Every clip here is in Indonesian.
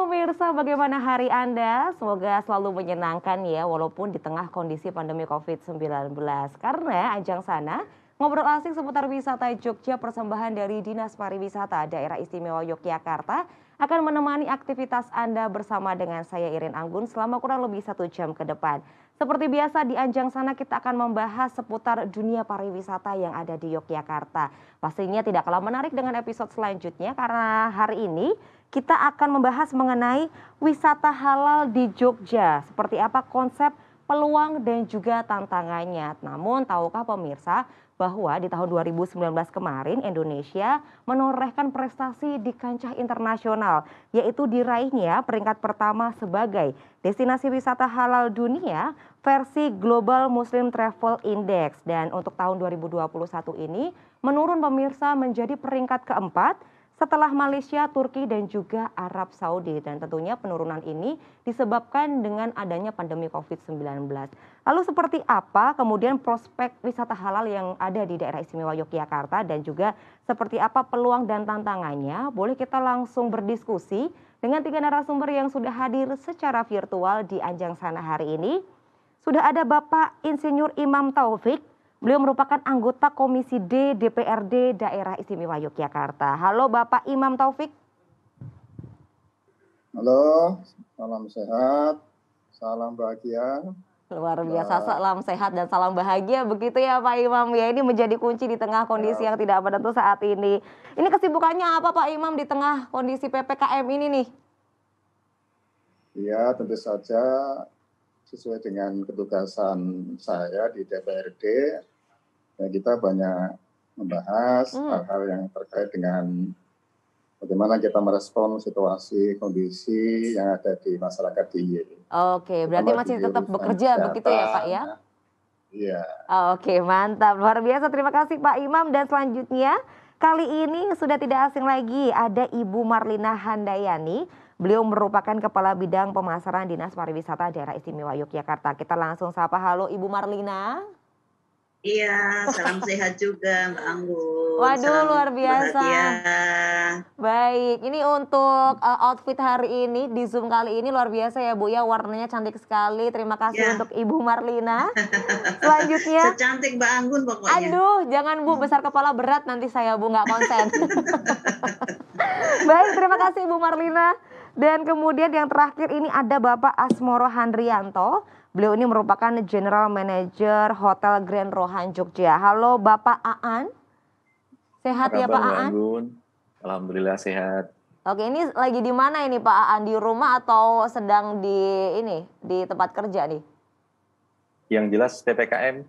pemirsa, bagaimana hari Anda? Semoga selalu menyenangkan ya, walaupun di tengah kondisi pandemi COVID-19. Karena ajang sana, ngobrol asik seputar wisata Jogja persembahan dari Dinas Pariwisata Daerah Istimewa Yogyakarta akan menemani aktivitas Anda bersama dengan saya Irin Anggun selama kurang lebih 1 jam ke depan. Seperti biasa di Anjang sana kita akan membahas seputar dunia pariwisata yang ada di Yogyakarta. Pastinya tidak kalah menarik dengan episode selanjutnya karena hari ini kita akan membahas mengenai wisata halal di Jogja. Seperti apa konsep, peluang dan juga tantangannya. Namun tahukah pemirsa bahwa di tahun 2019 kemarin Indonesia menorehkan prestasi di kancah internasional, yaitu diraihnya peringkat pertama sebagai destinasi wisata halal dunia versi Global Muslim Travel Index. Dan untuk tahun 2021 ini menurun pemirsa menjadi peringkat keempat setelah Malaysia, Turki dan juga Arab Saudi. Dan tentunya penurunan ini disebabkan dengan adanya pandemi COVID-19. Lalu seperti apa kemudian prospek wisata halal yang ada di daerah istimewa Yogyakarta dan juga seperti apa peluang dan tantangannya? Boleh kita langsung berdiskusi dengan 3 narasumber yang sudah hadir secara virtual di Anjang sana hari ini. Sudah ada Bapak Insinyur Imam Taufik. Beliau merupakan anggota Komisi D DPRD Daerah Istimewa Yogyakarta. Halo Bapak Imam Taufik. Halo, salam sehat, salam bahagia. Luar biasa, salam sehat dan salam bahagia begitu ya Pak Imam ya. Ini menjadi kunci di tengah kondisi yang tidak menentu saat ini. Ini kesibukannya apa Pak Imam di tengah kondisi PPKM ini nih? Iya, tentu saja sesuai dengan ketugasan saya di DPRD. Ya, kita banyak membahas hal-hal yang terkait dengan bagaimana kita merespon situasi kondisi yang ada di masyarakat di Oke, berarti masih tetap bekerja begitu ya Pak ya? Iya. Oke, mantap. Luar biasa. Terima kasih Pak Imam. Dan selanjutnya kali ini sudah tidak asing lagi ada Ibu Marlina Handayani. Beliau merupakan Kepala Bidang Pemasaran Dinas Pariwisata Daerah Istimewa Yogyakarta. Kita langsung sapa. Halo Ibu Marlina. Iya, salam sehat juga Mbak Anggun. Waduh, salam luar biasa. Bahagia. Baik, ini untuk outfit hari ini di Zoom kali ini luar biasa ya Bu ya, warnanya cantik sekali. Terima kasih untuk Ibu Marlina. Selanjutnya. Secantik Mbak Anggun pokoknya. Aduh, jangan Bu, besar kepala berat nanti saya Bu, nggak konsen. Baik, terima kasih Ibu Marlina. Dan kemudian yang terakhir ini ada Bapak Asmoro Handrianto. Beliau ini merupakan General Manager Hotel Grand Rohan Jogja. Halo Bapak Aan. Sehat ya Pak Aan? Alhamdulillah sehat. Oke, ini lagi di mana ini Pak Aan? Di rumah atau sedang di tempat kerja nih? Yang jelas PPKM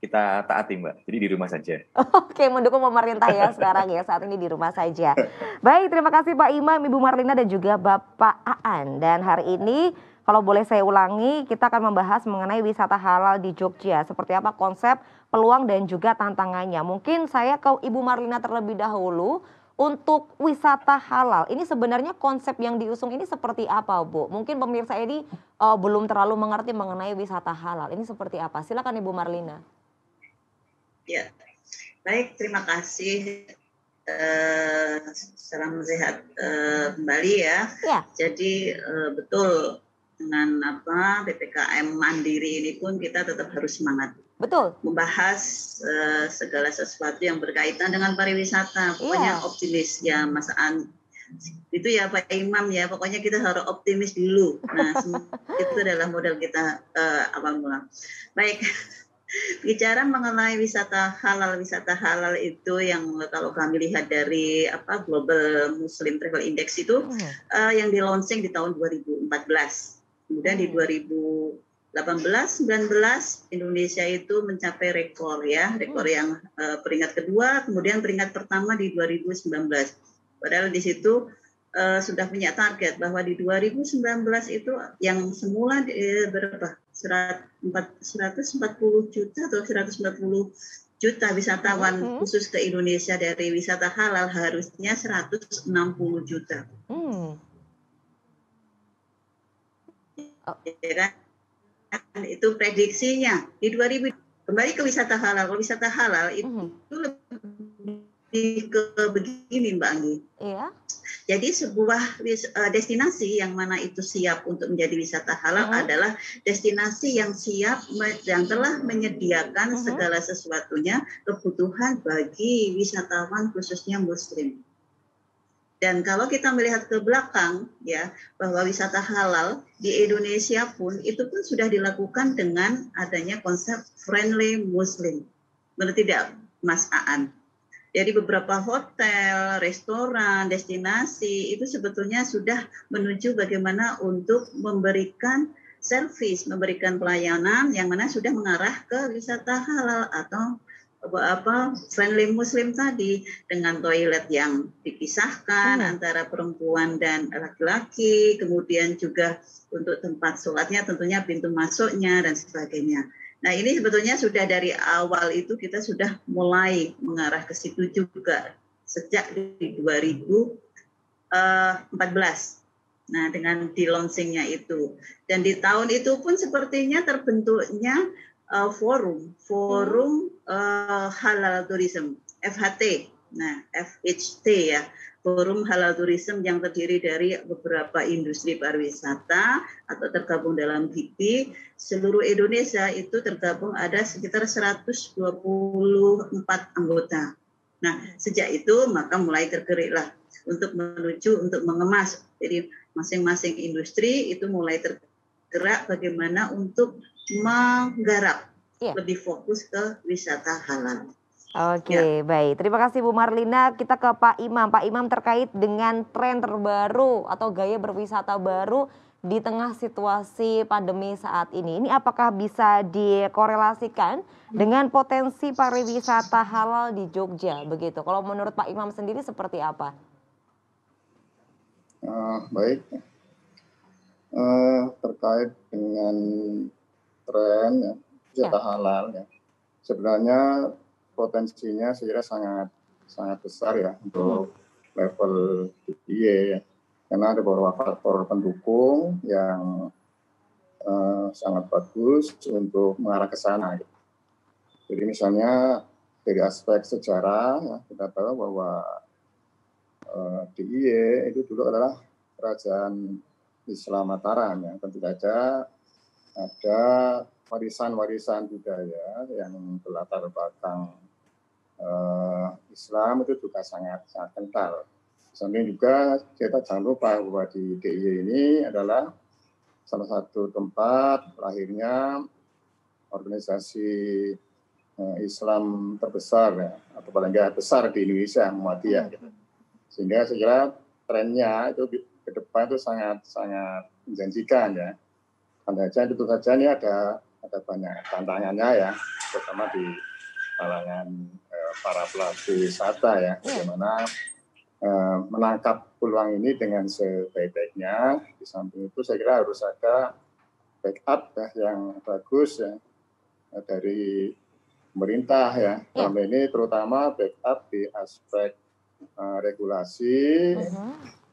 kita taati Mbak, jadi di rumah saja. Oke, mendukung pemerintah ya sekarang ya, saat ini di rumah saja. Baik, terima kasih Pak Imam, Ibu Marlina dan juga Bapak Aan. Dan hari ini kalau boleh saya ulangi, kita akan membahas mengenai wisata halal di Jogja. Seperti apa konsep, peluang dan juga tantangannya. Mungkin saya ke Ibu Marlina terlebih dahulu. Untuk wisata halal, ini sebenarnya konsep yang diusung ini seperti apa Bu? Mungkin pemirsa ini belum terlalu mengerti mengenai wisata halal. Ini seperti apa? Silakan Ibu Marlina. Ya, baik, terima kasih. Salam sehat kembali ya. Jadi betul. Dengan PPKM mandiri ini pun kita tetap harus semangat. Betul. Membahas segala sesuatu yang berkaitan dengan pariwisata. Pokoknya optimis ya Mas An. Itu ya Pak Imam ya. Pokoknya kita harus optimis dulu. Nah itu adalah modal kita awal mula. Baik. Bicara mengenai wisata halal itu yang kalau kami lihat dari Global Muslim Travel Index itu yang di launching di tahun 2014. Kemudian di 2018-19 Indonesia itu mencapai rekor yang peringkat kedua, kemudian peringkat pertama di 2019. Padahal di situ sudah punya target bahwa di 2019 itu yang semula berapa? 140 juta atau 140 juta wisatawan khusus ke Indonesia dari wisata halal harusnya 160 juta. Ya kan? Itu prediksinya di 2000. Kembali ke wisata halal. Kalau wisata halal itu lebih ke begini Mbak Anggi. Iya. Jadi sebuah destinasi yang mana itu siap untuk menjadi wisata halal adalah destinasi yang siap yang telah menyediakan segala sesuatunya kebutuhan bagi wisatawan khususnya Muslim. Dan kalau kita melihat ke belakang ya, bahwa wisata halal di Indonesia pun itu pun sudah dilakukan dengan adanya konsep friendly Muslim. Benar tidak, Mas Aan? Jadi beberapa hotel, restoran, destinasi itu sebetulnya sudah menuju bagaimana untuk memberikan servis, memberikan pelayanan yang mana sudah mengarah ke wisata halal atau friendly Muslim tadi, dengan toilet yang dipisahkan antara perempuan dan laki-laki, kemudian juga untuk tempat sholatnya tentunya pintu masuknya dan sebagainya. Nah ini sebetulnya sudah dari awal itu kita sudah mulai mengarah ke situ juga sejak di 2014. Nah dengan di launchingnya itu, dan di tahun itu pun sepertinya terbentuknya forum halal tourism FHT. Nah FHT ya, forum halal tourism yang terdiri dari beberapa industri pariwisata atau tergabung dalam GIPI seluruh Indonesia. Itu tergabung ada sekitar 124 anggota. Nah sejak itu maka mulai tergeraklah untuk mengemas. Jadi masing-masing industri itu mulai tergerak bagaimana untuk menggarap lebih fokus ke wisata halal. Oke, baik. Terima kasih Bu Marlina. Kita ke Pak Imam. Pak Imam, terkait dengan tren terbaru atau gaya berwisata baru di tengah situasi pandemi saat ini apakah bisa dikorelasikan dengan potensi pariwisata halal di Jogja begitu? Kalau menurut Pak Imam sendiri seperti apa? Baik. Terkait dengan tren ya, wisata halal ya, sebenarnya potensinya saya kira sangat besar ya untuk level DIY ya, karena ada beberapa faktor pendukung yang sangat bagus untuk mengarah ke sana. Gitu. Jadi misalnya dari aspek sejarah ya, kita tahu bahwa DIY itu dulu adalah kerajaan Islam Mataram ya, tentu saja ada warisan-warisan budaya yang berlatar belakang Islam itu juga sangat kental. Samping juga kita jangan lupa bahwa di DIY ini adalah salah satu tempat lahirnya organisasi Islam terbesar ya, atau paling nggak besar di Indonesia, Muhammadiyah. Gitu. Sehingga saya kira trennya itu ke depan itu sangat menjanjikan ya. Tentu saja ini ada banyak tantangannya ya, terutama di kalangan para pelaku wisata ya, bagaimana menangkap peluang ini dengan sebaik-baiknya. Di samping itu saya kira harus ada backup ya, yang bagus ya dari pemerintah ya. Dalam ini terutama backup di aspek regulasi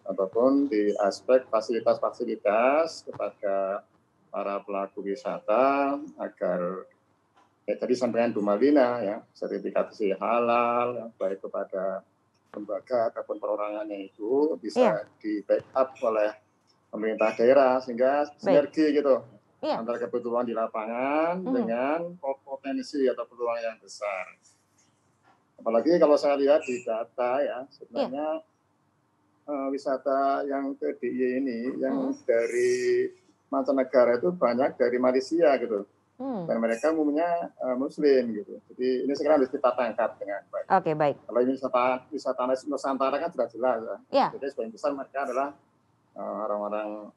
ataupun di aspek fasilitas-fasilitas kepada para pelaku wisata agar tadi sampaikan Bu Marlina ya, sertifikasi halal ya, baik kepada lembaga ataupun perorangannya itu bisa di backup oleh pemerintah daerah sehingga sinergi gitu antara kebutuhan di lapangan dengan potensi atau peluang yang besar. Apalagi kalau saya lihat di data ya, sebenarnya wisata yang ke DIY ini yang dari mancanegara itu banyak dari Malaysia gitu. Dan mereka umumnya Muslim gitu. Jadi ini sekarang harus kita tangkap dengan baik. Oke, baik. Kalau ini wisata Nusantara kan sudah jelas ya. Jadi sebagian besar mereka adalah orang-orang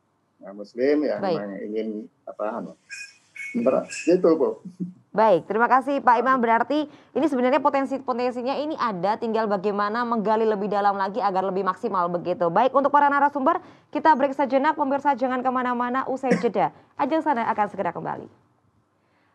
Muslim yang memang ingin gitu Bu. Baik, terima kasih Pak Imam. Berarti ini sebenarnya potensinya ini ada, tinggal bagaimana menggali lebih dalam lagi agar lebih maksimal begitu. Baik, untuk para narasumber kita break sejenak, pemirsa jangan kemana-mana, usai jeda Anjang Sana akan segera kembali.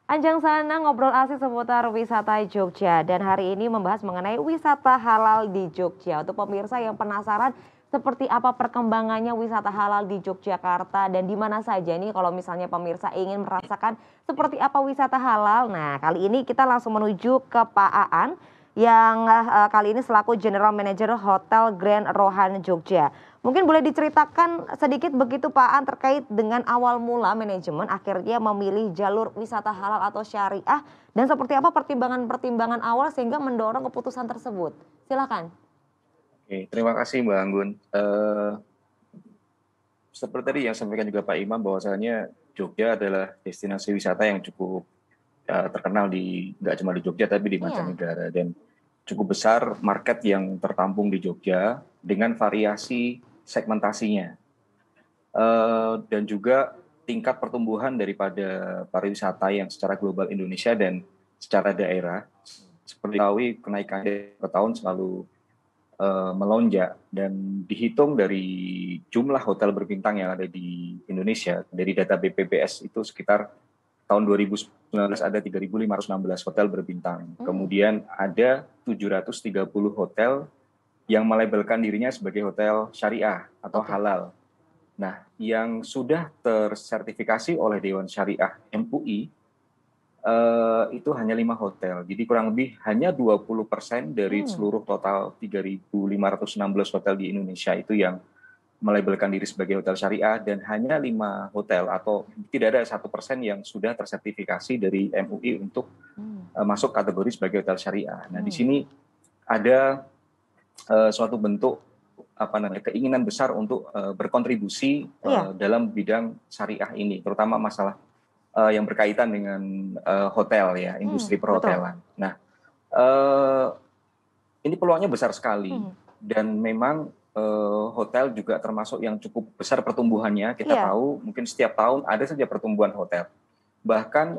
Anjang Sana ngobrol asik seputar wisata Jogja, dan hari ini membahas mengenai wisata halal di Jogja. Untuk pemirsa yang penasaran seperti apa perkembangannya wisata halal di Yogyakarta dan di mana saja nih kalau misalnya pemirsa ingin merasakan seperti apa wisata halal. Nah, kali ini kita langsung menuju ke Pak Aan yang kali ini selaku General Manager Hotel Grand Rohan Jogja. Mungkin boleh diceritakan sedikit begitu Pak Aan terkait dengan awal mula manajemen akhirnya memilih jalur wisata halal atau syariah dan seperti apa pertimbangan-pertimbangan awal sehingga mendorong keputusan tersebut. Silakan. Oke, terima kasih Mbak Anggun. Seperti tadi yang sampaikan juga Pak Imam bahwasanya Jogja adalah destinasi wisata yang cukup terkenal nggak cuma di Jogja tapi di mancanegara, dan cukup besar market yang tertampung di Jogja dengan variasi segmentasinya, dan juga tingkat pertumbuhan daripada pariwisata yang secara global Indonesia dan secara daerah. Seperti tahu kenaikannya per tahun selalu melonjak, dan dihitung dari jumlah hotel berbintang yang ada di Indonesia dari data BPPS itu sekitar tahun 2019 ada 3.516 hotel berbintang. Kemudian ada 730 hotel yang melabelkan dirinya sebagai hotel syariah atau halal. Nah, yang sudah tersertifikasi oleh Dewan Syariah MUI itu hanya 5 hotel. Jadi kurang lebih hanya 20% dari seluruh total 3.516 hotel di Indonesia itu yang melabelkan diri sebagai hotel syariah, dan hanya 5 hotel atau tidak ada 1% yang sudah tersertifikasi dari MUI untuk masuk kategori sebagai hotel syariah. Nah, di sini ada suatu bentuk keinginan besar untuk berkontribusi dalam bidang syariah ini, terutama masalah yang berkaitan dengan hotel ya, industri perhotelan. Nah, ini peluangnya besar sekali, dan memang hotel juga termasuk yang cukup besar pertumbuhannya. Kita tahu mungkin setiap tahun ada saja pertumbuhan hotel. Bahkan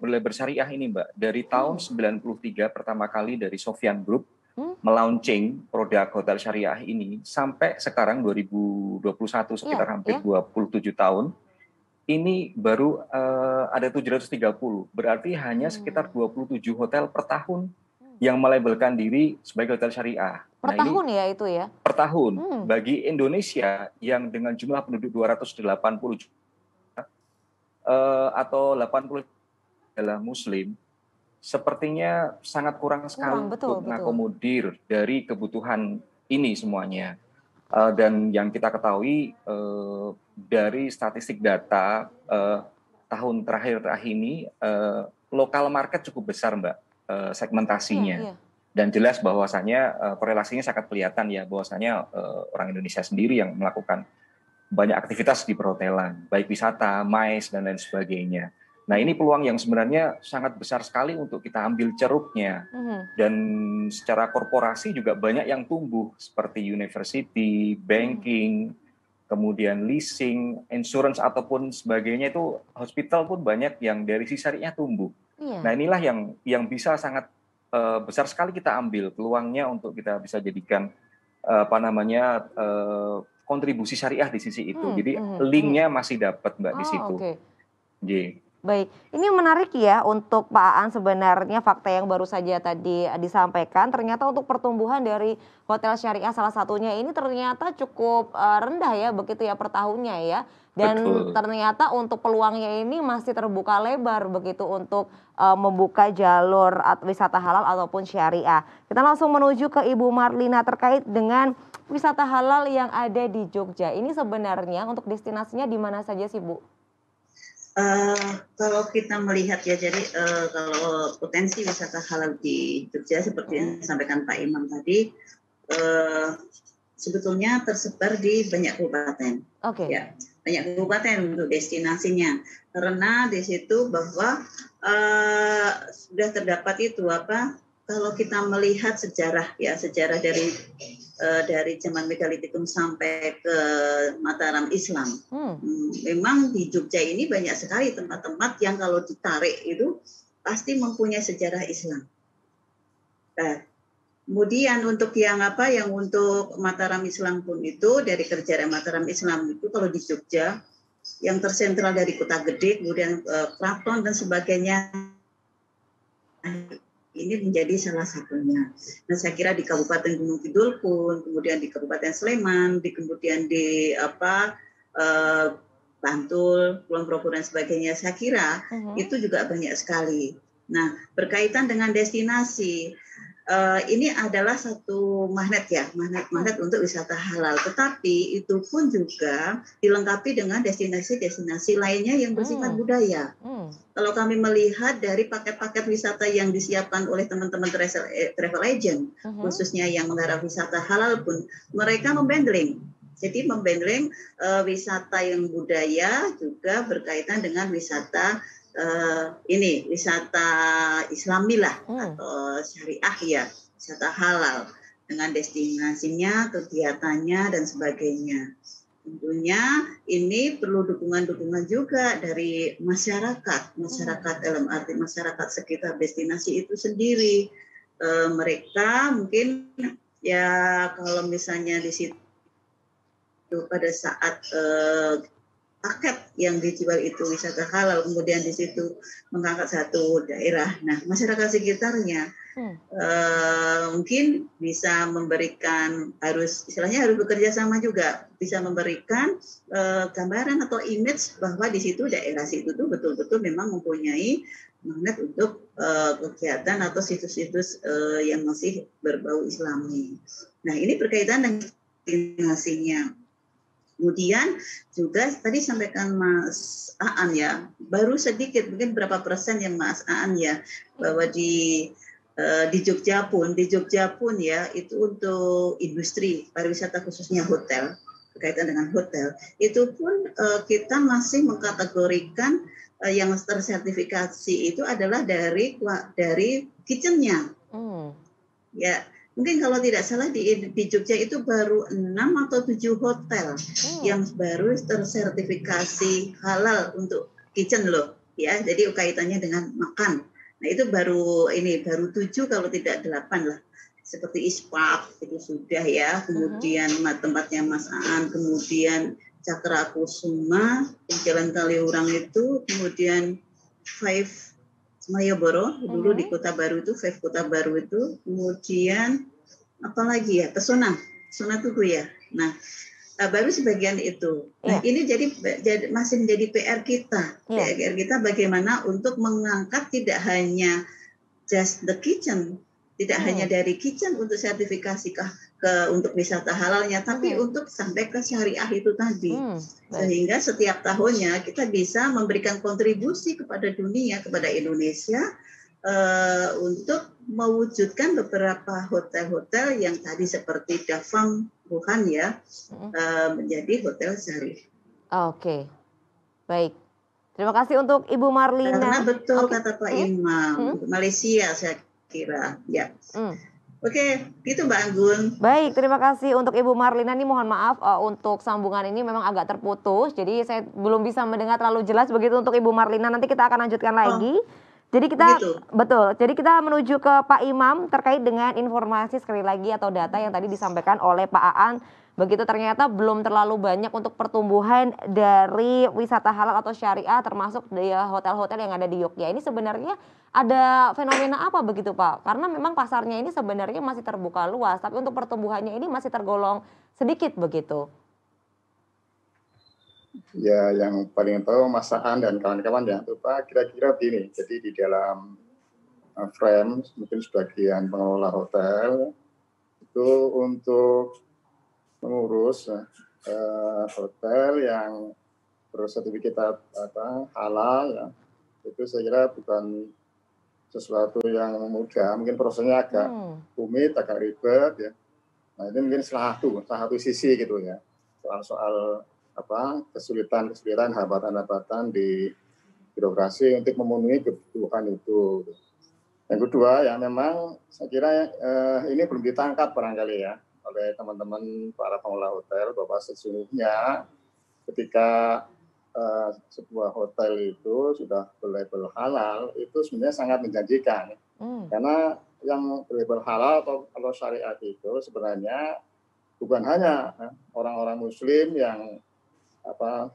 mulai bersyariah ini Mbak, dari tahun 93 pertama kali dari Sofyan Group melaunching produk hotel syariah ini sampai sekarang 2021 sekitar hampir 27 tahun. Ini baru ada 730, berarti hanya sekitar 27 hotel per tahun yang melabelkan diri sebagai hotel syariah. Per tahun ya itu ya? Per tahun. Bagi Indonesia yang dengan jumlah penduduk 280 juta atau 80 adalah Muslim, sepertinya sangat kurang sekali untuk mengakomodir dari kebutuhan ini semuanya. Dan yang kita ketahui dari statistik data tahun terakhir ini, lokal market cukup besar Mbak, segmentasinya. Dan jelas bahwasanya korelasinya sangat kelihatan ya, bahwasanya orang Indonesia sendiri yang melakukan banyak aktivitas di perhotelan, baik wisata, MICE, dan lain sebagainya. Nah, ini peluang yang sebenarnya sangat besar sekali untuk kita ambil ceruknya. Dan secara korporasi juga banyak yang tumbuh, seperti university, banking, kemudian leasing, insurance, ataupun sebagainya. Itu hospital pun banyak yang dari sisi syariah tumbuh. Nah, inilah yang bisa sangat besar sekali kita ambil peluangnya untuk kita bisa jadikan kontribusi syariah di sisi itu. Jadi linknya masih dapat Mbak di situ. Baik, ini menarik ya untuk Pak Aan, sebenarnya fakta yang baru saja tadi disampaikan, ternyata untuk pertumbuhan dari hotel syariah salah satunya ini ternyata cukup rendah ya begitu ya per tahunnya ya. Dan ternyata untuk peluangnya ini masih terbuka lebar begitu untuk membuka jalur wisata halal ataupun syariah. Kita langsung menuju ke Ibu Marlina terkait dengan wisata halal yang ada di Jogja. Ini sebenarnya untuk destinasinya di mana saja sih Bu? Kalau kita melihat ya, jadi kalau potensi wisata halal di Jogja seperti yang disampaikan Pak Imam tadi, sebetulnya tersebar di banyak kabupaten. Ya, banyak kabupaten untuk destinasinya. Karena di situ bahwa sudah terdapat itu kalau kita melihat sejarah dari zaman Megalitikum sampai ke Mataram Islam. Memang di Jogja ini banyak sekali tempat-tempat yang kalau ditarik itu pasti mempunyai sejarah Islam. Nah, kemudian untuk yang untuk Mataram Islam pun itu, dari kerjaan Mataram Islam itu kalau di Jogja yang tersentral dari Kota Gede, kemudian Keraton dan sebagainya, ini menjadi salah satunya. Nah, saya kira di Kabupaten Gunung Kidul pun, kemudian di Kabupaten Sleman, kemudian di Bantul, Kulon Progo dan sebagainya, saya kira itu juga banyak sekali. Nah, berkaitan dengan destinasi, ini adalah satu magnet ya, magnet untuk wisata halal. Tetapi itu pun juga dilengkapi dengan destinasi-destinasi lainnya yang bersifat budaya. Kalau kami melihat dari paket-paket wisata yang disiapkan oleh teman-teman travel agent, khususnya yang menggarap wisata halal pun, mereka membandling. Jadi membandling wisata yang budaya juga berkaitan dengan wisata wisata Islami lah atau syariah ya, wisata halal dengan destinasinya, kegiatannya dan sebagainya. Tentunya ini perlu dukungan-dukungan juga dari masyarakat dalam arti masyarakat sekitar destinasi itu sendiri. Mereka mungkin ya kalau misalnya di situ pada saat paket yang dijual itu wisata halal, kemudian di situ mengangkat satu daerah. Nah, masyarakat sekitarnya mungkin bisa memberikan, istilahnya harus bekerja sama juga, bisa memberikan gambaran atau image bahwa di situ daerah situ tuh betul-betul memang mempunyai magnet untuk kegiatan atau situs-situs yang masih berbau Islami. Nah, ini berkaitan dengan destinasinya. Kemudian juga tadi sampaikan Mas Aan ya, baru sedikit mungkin berapa persen yang Mas Aan ya, bahwa di Jogja pun ya itu untuk industri pariwisata khususnya hotel, berkaitan dengan hotel itu pun kita masih mengkategorikan yang tersertifikasi itu adalah dari kitchennya. Ya. Mungkin kalau tidak salah di Jogja itu baru 6 atau 7 hotel yang baru tersertifikasi halal untuk kitchen loh, ya. Jadi kaitannya dengan makan. Nah, itu baru 7 kalau tidak 8 lah. Seperti Ispak itu sudah ya. Kemudian tempatnya Mas Aan, kemudian Cakra Kusuma, Jalan Kaliurang itu, kemudian Five Malioboro dulu di Kota Baru itu, Kota Baru itu, kemudian apalagi ya, Pesona Tugu ya. Nah, baru sebagian itu. Nah, ini jadi masih menjadi PR kita. PR kita bagaimana untuk mengangkat tidak hanya just the kitchen, tidak hanya dari kitchen untuk sertifikasi untuk wisata halalnya, tapi untuk sampai ke syariah itu tadi. Sehingga setiap tahunnya kita bisa memberikan kontribusi kepada dunia, kepada Indonesia, untuk mewujudkan beberapa hotel-hotel yang tadi seperti Dafang Wuhan ya, menjadi hotel syariah. Oke, baik. Terima kasih untuk Ibu Marlina. Karena betul kata Pak Imam, Malaysia saya kira. Ya. Oke, gitu Mbak Anggun. Baik, terima kasih untuk Ibu Marlina. Ini mohon maaf untuk sambungan ini memang agak terputus. Jadi saya belum bisa mendengar terlalu jelas begitu untuk Ibu Marlina. Nanti kita akan lanjutkan lagi. Jadi kita betul. Jadi kita menuju ke Pak Imam terkait dengan informasi sekali lagi atau data yang tadi disampaikan oleh Pak Aan. Begitu ternyata belum terlalu banyak untuk pertumbuhan dari wisata halal atau syariah termasuk di hotel-hotel yang ada di Yogyakarta. Ini sebenarnya ada fenomena apa begitu Pak? Karena memang pasarnya ini sebenarnya masih terbuka luas, tapi untuk pertumbuhannya ini masih tergolong sedikit begitu. Ya, yang paling tahu Mas Aan dan kawan-kawan ya, Pak, kira-kira begini. Jadi di dalam frame mungkin sebagian pengelola hotel itu untuk mengurus hotel yang bersertifikat halal ya, itu saya kira bukan sesuatu yang mudah, mungkin prosesnya agak rumit, agak ribet ya. Nah, ini mungkin salah satu sisi gitu ya, soal kesulitan, hambatan-hambatan di birokrasi untuk memenuhi kebutuhan itu. Yang kedua ya, memang saya kira ini belum ditangkap barangkali ya oleh teman-teman para pengelola hotel, bahwa sesungguhnya ketika sebuah hotel itu sudah berlabel halal, itu sebenarnya sangat menjanjikan. Karena yang berlabel halal atau kalau syariat itu sebenarnya bukan hanya orang-orang muslim yang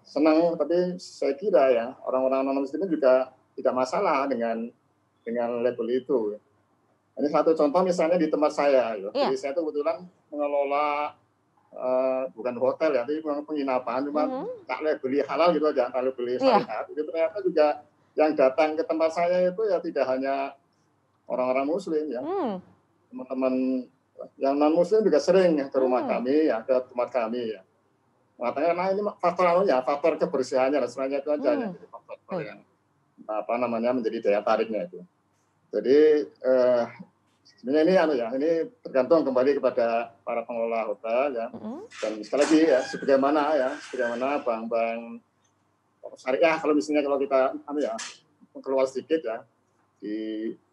senang, tapi saya kira ya orang-orang non-muslim juga tidak masalah dengan label itu. Ini satu contoh misalnya di tempat saya, jadi saya itu kebetulan mengelola bukan hotel ya, tapi penginapan, cuma tak labeli halal gitu aja, tak labeli syariat. Itu ternyata juga yang datang ke tempat saya itu ya tidak hanya orang-orang muslim ya. teman-teman yang non muslim juga sering ya ke rumah kami ya, ke tempat kami ya. Mengatakan nah ini faktor kebersihannya dan sebenarnya itu aja yang jadi faktor yang menjadi daya tariknya itu. Jadi sebenarnya ini tergantung kembali kepada para pengelola hotel ya. Dan sekali lagi ya sebagaimana bank-bank syariah kalau kita keluar sedikit ya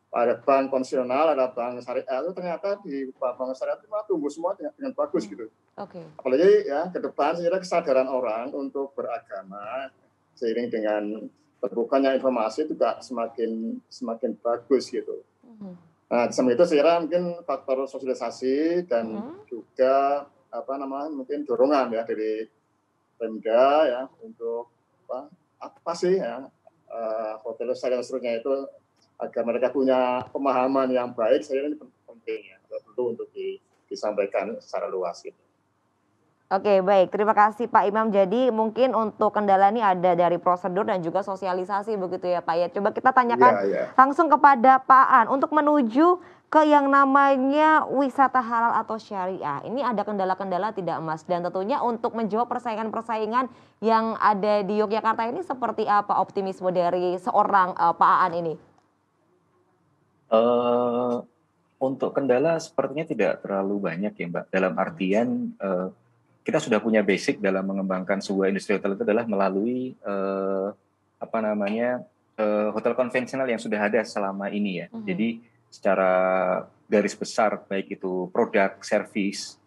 ada bank konvensional, ada bank syariah itu ternyata di bank syariah itu tumbuh semua dengan bagus gitu. Apalagi ya ke depan saya kesadaran orang untuk beragama seiring dengan terbukanya informasi itu juga semakin bagus gitu. Nah, sama itu saya kira mungkin faktor sosialisasi dan juga mungkin dorongan ya dari Pemda ya untuk apa sih ya hotel dan seterusnya itu agar mereka punya pemahaman yang baik. Saya kira ini penting ya, perlu untuk disampaikan secara luas gitu. Oke, baik. Terima kasih Pak Imam. Jadi mungkin untuk kendala ini ada dari prosedur dan juga sosialisasi begitu ya Pak ya. Coba kita tanyakan langsung kepada Pak Aan. Untuk menuju ke yang namanya wisata halal atau syariah, ini ada kendala-kendala tidak Mas? Dan tentunya untuk menjawab persaingan-persaingan yang ada di Yogyakarta ini seperti apa optimisme dari seorang Pak Aan ini? Untuk kendala sepertinya tidak terlalu banyak ya Mbak. Dalam artian kita sudah punya basic dalam mengembangkan sebuah industri hotel itu adalah melalui hotel konvensional yang sudah ada selama ini ya. Jadi secara garis besar baik itu produk, service,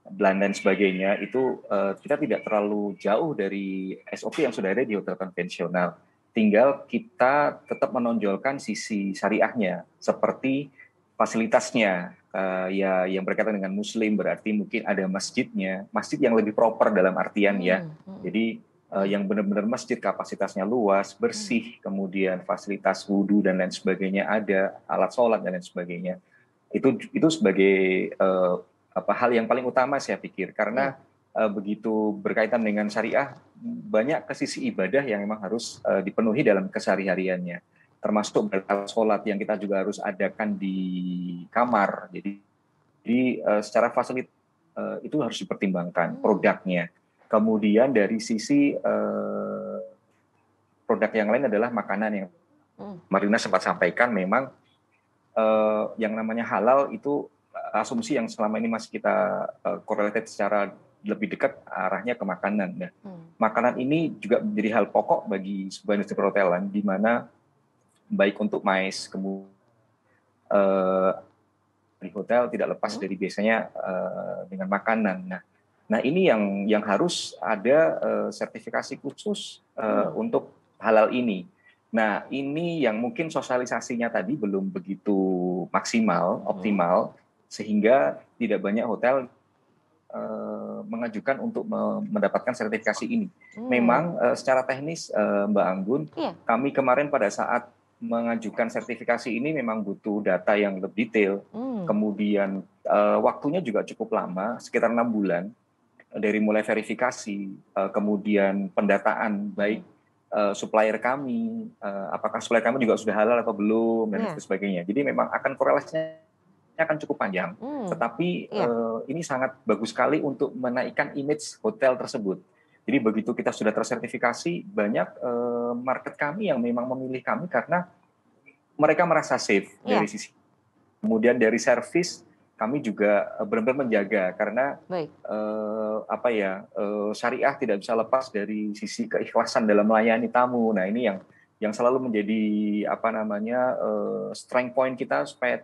dan sebagainya itu kita tidak terlalu jauh dari SOP yang sudah ada di hotel konvensional. Tinggal kita tetap menonjolkan sisi syariahnya seperti fasilitasnya. Yang berkaitan dengan muslim berarti mungkin ada masjidnya, masjid yang lebih proper dalam artian ya. Jadi yang benar-benar masjid kapasitasnya luas, bersih, kemudian fasilitas wudhu dan lain sebagainya ada, alat sholat dan lain sebagainya. Itu sebagai hal yang paling utama saya pikir karena begitu berkaitan dengan syariah banyak ke sisi ibadah yang memang harus dipenuhi dalam kesehariannya. Termasuk alat sholat yang kita juga harus adakan di kamar. Jadi secara fasilitas itu harus dipertimbangkan produknya. Kemudian dari sisi produk yang lain adalah makanan yang Marina sempat sampaikan memang yang namanya halal itu asumsi yang selama ini masih kita correlated secara lebih dekat arahnya ke makanan. Nah, makanan ini juga menjadi hal pokok bagi sebuah industri perhotelan di mana baik untuk MICE, kemudian di hotel tidak lepas dari biasanya dengan makanan. Nah ini yang harus ada sertifikasi khusus untuk halal ini. Nah ini yang mungkin sosialisasinya tadi belum begitu maksimal, optimal, sehingga tidak banyak hotel mengajukan untuk mendapatkan sertifikasi ini. Memang secara teknis Mbak Anggun, kami kemarin pada saat mengajukan sertifikasi ini memang butuh data yang lebih detail. Kemudian waktunya juga cukup lama, sekitar 6 bulan. Dari mulai verifikasi, kemudian pendataan baik supplier kami, apakah supplier kami juga sudah halal atau belum, dan sebagainya. Jadi memang akan korelasinya akan cukup panjang. Tetapi ini sangat bagus sekali untuk menaikkan image hotel tersebut. Jadi begitu kita sudah tersertifikasi, banyak market kami yang memang memilih kami karena mereka merasa safe dari sisi. Kemudian dari service kami juga benar-benar menjaga karena syariah tidak bisa lepas dari sisi keikhlasan dalam melayani tamu. Nah ini yang selalu menjadi strength point kita supaya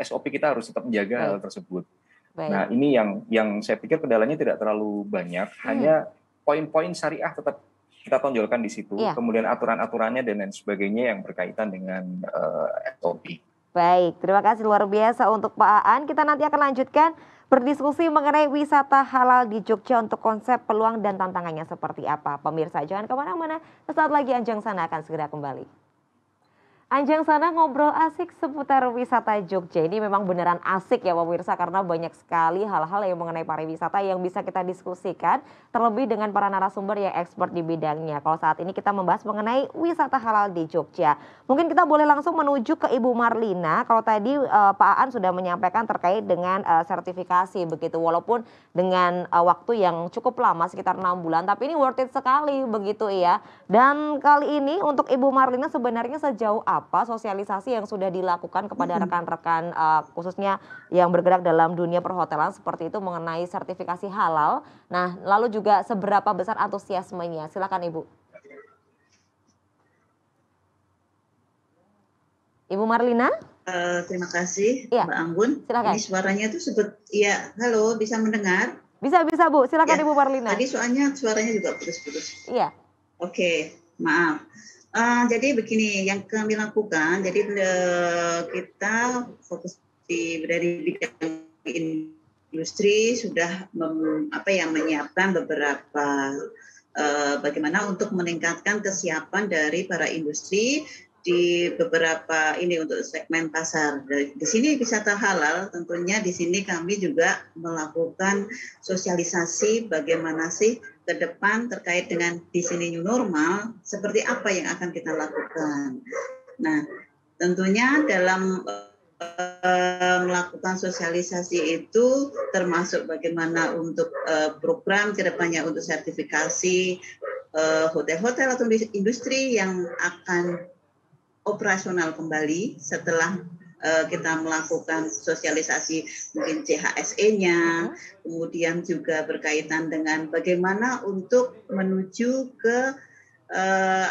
SOP kita harus tetap menjaga hal tersebut. Nah ini yang saya pikir kendalanya tidak terlalu banyak, hanya poin-poin syariah tetap kita tonjolkan di situ, kemudian aturan-aturannya dan lain sebagainya yang berkaitan dengan SOP. Baik, terima kasih luar biasa untuk Pak Aan. Kita nanti akan lanjutkan berdiskusi mengenai wisata halal di Jogja untuk konsep, peluang, dan tantangannya seperti apa. Pemirsa, jangan kemana-mana, sesaat lagi Anjang Sana akan segera kembali. Anjang sana ngobrol asik seputar wisata Jogja. Ini memang beneran asik ya pemirsa karena banyak sekali hal-hal yang mengenai pariwisata yang bisa kita diskusikan. Terlebih dengan para narasumber yang expert di bidangnya. Kalau saat ini kita membahas mengenai wisata halal di Jogja. Mungkin kita boleh langsung menuju ke Ibu Marlina. Kalau tadi Pak Aan sudah menyampaikan terkait dengan sertifikasi begitu. Walaupun dengan waktu yang cukup lama sekitar 6 bulan. Tapi ini worth it sekali begitu ya. Dan kali ini untuk Ibu Marlina sebenarnya sejauh apa sosialisasi yang sudah dilakukan kepada rekan-rekan khususnya yang bergerak dalam dunia perhotelan seperti itu mengenai sertifikasi halal. Nah, lalu juga seberapa besar antusiasmenya? Silakan Ibu. Ibu Marlina? Terima kasih Iya, Mbak Anggun. silakan. Ini suaranya tuh ya, halo, bisa mendengar? Bisa Bu, silakan Ya, Ibu Marlina. tadi soalnya suaranya juga putus-putus. Iya. Oke, maaf. Jadi begini, yang kami lakukan, jadi kita fokus dari bidang industri sudah menyiapkan beberapa bagaimana untuk meningkatkan kesiapan dari para industri di beberapa ini untuk segmen pasar. Di sini wisata halal, tentunya di sini kami juga melakukan sosialisasi bagaimana sih ke depan terkait dengan di sini new normal, seperti apa yang akan kita lakukan. Nah, tentunya dalam melakukan sosialisasi itu termasuk bagaimana untuk program ke depannya untuk sertifikasi hotel-hotel atau industri yang akan operasional kembali setelah kita melakukan sosialisasi mungkin CHSE-nya, kemudian juga berkaitan dengan bagaimana untuk menuju ke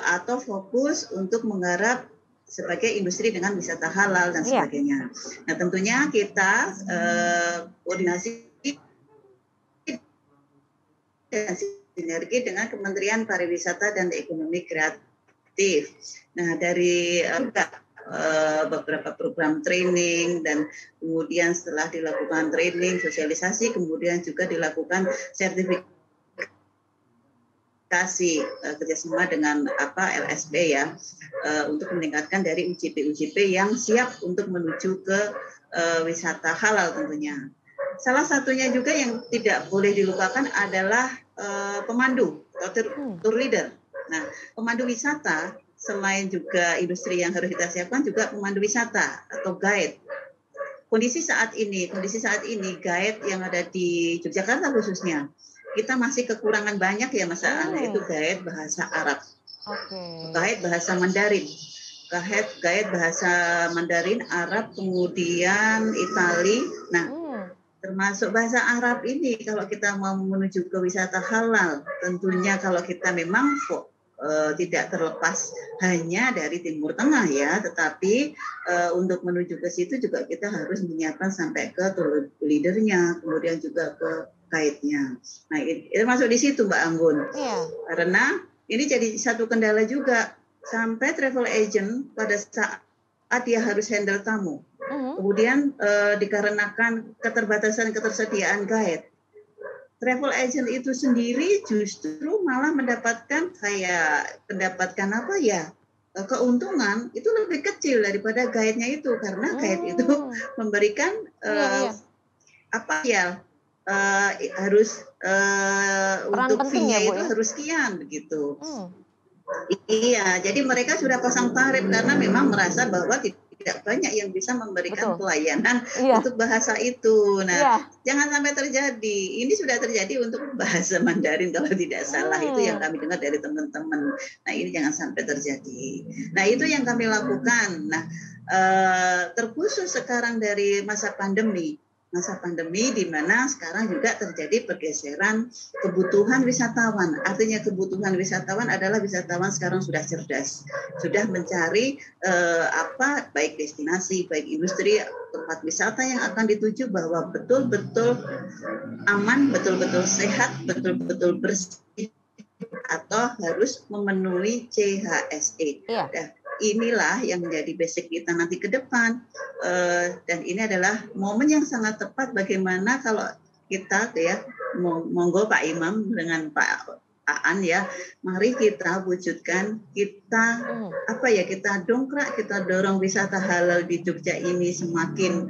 atau fokus untuk menggarap sebagai industri dengan wisata halal dan sebagainya. Nah, tentunya kita koordinasi dan sinergi dengan Kementerian Pariwisata dan Ekonomi Kreatif. Nah, dari beberapa program training dan kemudian setelah dilakukan training, sosialisasi, kemudian juga dilakukan sertifikasi kerjasama dengan LSP ya untuk meningkatkan dari UJP yang siap untuk menuju ke wisata halal tentunya. Salah satunya juga yang tidak boleh dilupakan adalah pemandu atau tour leader. Nah, pemandu wisata selain juga industri yang harus kita siapkan juga pemandu wisata atau guide. Kondisi saat ini guide yang ada di Yogyakarta khususnya kita masih kekurangan banyak ya Mas Aan, yaitu guide bahasa Arab, guide bahasa Mandarin, guide bahasa Mandarin, Arab, kemudian Itali. Nah, termasuk bahasa Arab ini kalau kita mau menuju ke wisata halal, tentunya kalau kita memang tidak terlepas hanya dari Timur Tengah ya, tetapi untuk menuju ke situ juga kita harus menyiapkan sampai ke tour leadernya, kemudian juga ke guide-nya. Nah, itu masuk di situ Mbak Anggun. Karena ini jadi satu kendala juga sampai travel agent pada saat dia harus handle tamu. Kemudian dikarenakan ketersediaan guide, travel agent itu sendiri justru malah mendapatkan keuntungan itu lebih kecil daripada guide-nya itu, karena guide itu memberikan harus untuk fee-nya itu harus sekian begitu. Iya, jadi mereka sudah pasang tarif karena memang merasa bahwa tidak banyak yang bisa memberikan pelayanan untuk bahasa itu. Nah, jangan sampai terjadi. Ini sudah terjadi untuk bahasa Mandarin kalau tidak salah, itu yang kami dengar dari teman-teman. Nah, ini jangan sampai terjadi. Nah, itu yang kami lakukan. Nah, terkhusus sekarang dari masa pandemi di mana sekarang juga terjadi pergeseran kebutuhan wisatawan. Artinya kebutuhan wisatawan adalah wisatawan sekarang sudah cerdas, sudah mencari baik destinasi, baik industri, tempat wisata yang akan dituju bahwa betul-betul aman, betul-betul sehat, betul-betul bersih, atau harus memenuhi CHSE. Inilah yang menjadi basic kita nanti ke depan, dan ini adalah momen yang sangat tepat bagaimana kalau kita monggo Pak Imam dengan Pak ya, mari kita wujudkan, kita kita dongkrak, kita dorong wisata halal di Jogja ini semakin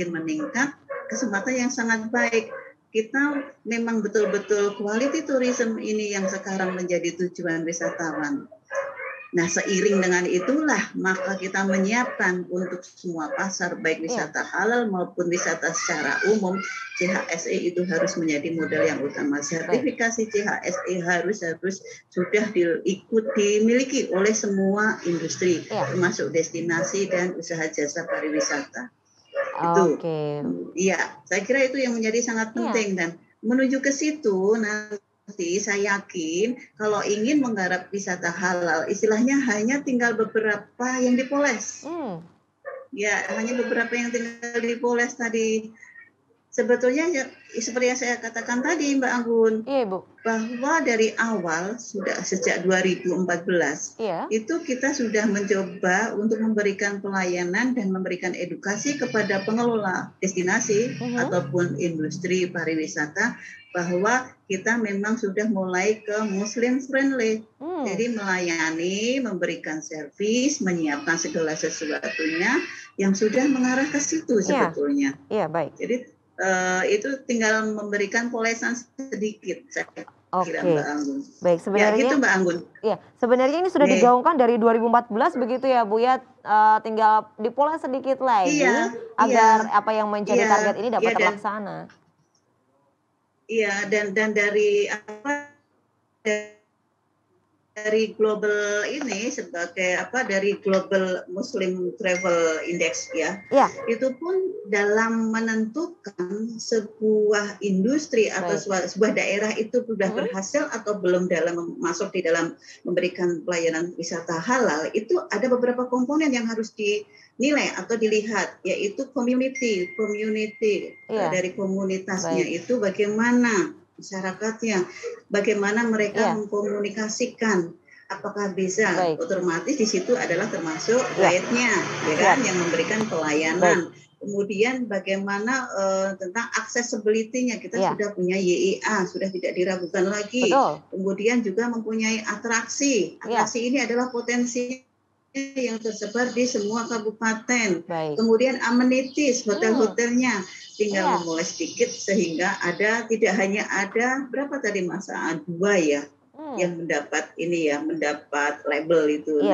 meningkat, kesempatan yang sangat baik. Kita memang betul-betul quality tourism ini yang sekarang menjadi tujuan wisatawan. Nah, seiring dengan itulah maka kita menyiapkan untuk semua pasar, baik wisata halal maupun wisata secara umum, CHSE itu harus menjadi modal yang utama. Sertifikasi CHSE harus sudah dimiliki oleh semua industri, termasuk destinasi dan usaha jasa pariwisata. Itu, iya, saya kira itu yang menjadi sangat penting dan menuju ke situ nanti saya yakin kalau ingin menggarap wisata halal, istilahnya hanya tinggal beberapa yang dipoles. Ya, hanya beberapa yang tinggal dipoles tadi. Sebetulnya ya, seperti yang saya katakan tadi Mbak Anggun, bahwa dari awal sudah sejak 2014 itu kita sudah mencoba untuk memberikan pelayanan dan memberikan edukasi kepada pengelola destinasi ataupun industri pariwisata bahwa kita memang sudah mulai ke Muslim friendly. Jadi melayani, memberikan servis, menyiapkan segala sesuatunya yang sudah mengarah ke situ sebetulnya. Iya, baik. Jadi itu tinggal memberikan polesan sedikit, saya kira Mbak Anggun. Baik, sebenarnya gitu Mbak Anggun. Iya, sebenarnya ini sudah digaungkan dari 2014 begitu ya Bu ya, tinggal dipoles sedikit lagi agar apa yang menjadi target ini dapat terlaksana. Iya, dan dari dari global ini sebagai dari Global Muslim Travel Index itu pun dalam menentukan sebuah industri atau sebuah daerah itu sudah berhasil atau belum dalam masuk di dalam memberikan pelayanan wisata halal, itu ada beberapa komponen yang harus dinilai atau dilihat, yaitu community dari komunitasnya itu bagaimana masyarakatnya, bagaimana mereka mengkomunikasikan, apakah bisa otomatis di situ adalah termasuk guide-nya, yang memberikan pelayanan. Kemudian bagaimana tentang accessibility-nya, kita sudah punya YIA, sudah tidak diragukan lagi. Kemudian juga mempunyai atraksi. Atraksi ini adalah potensi yang tersebar di semua kabupaten. Kemudian amenities, hotel-hotelnya tinggal memulai sedikit sehingga tidak hanya ada berapa tadi Mas, 2 yang mendapat mendapat label itu.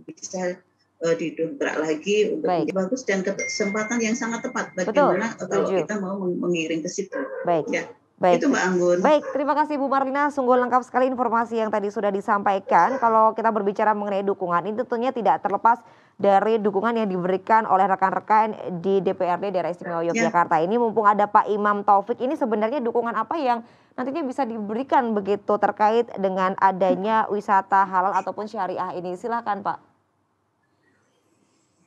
Bisa didongkrak lagi untuk menjadi bagus dan kesempatan yang sangat tepat bagaimana kalau kita mau mengiring ke situ. Baik. Itu Mbak Anggun. Baik, terima kasih Bu Marlina. Sungguh lengkap sekali informasi yang tadi sudah disampaikan. Kalau kita berbicara mengenai dukungan, ini tentunya tidak terlepas dari dukungan yang diberikan oleh rekan-rekan di DPRD Daerah Istimewa Yogyakarta. Ini mumpung ada Pak Imam Taufik, ini sebenarnya dukungan apa yang nantinya bisa diberikan begitu terkait dengan adanya wisata halal ataupun syariah ini? Silakan Pak.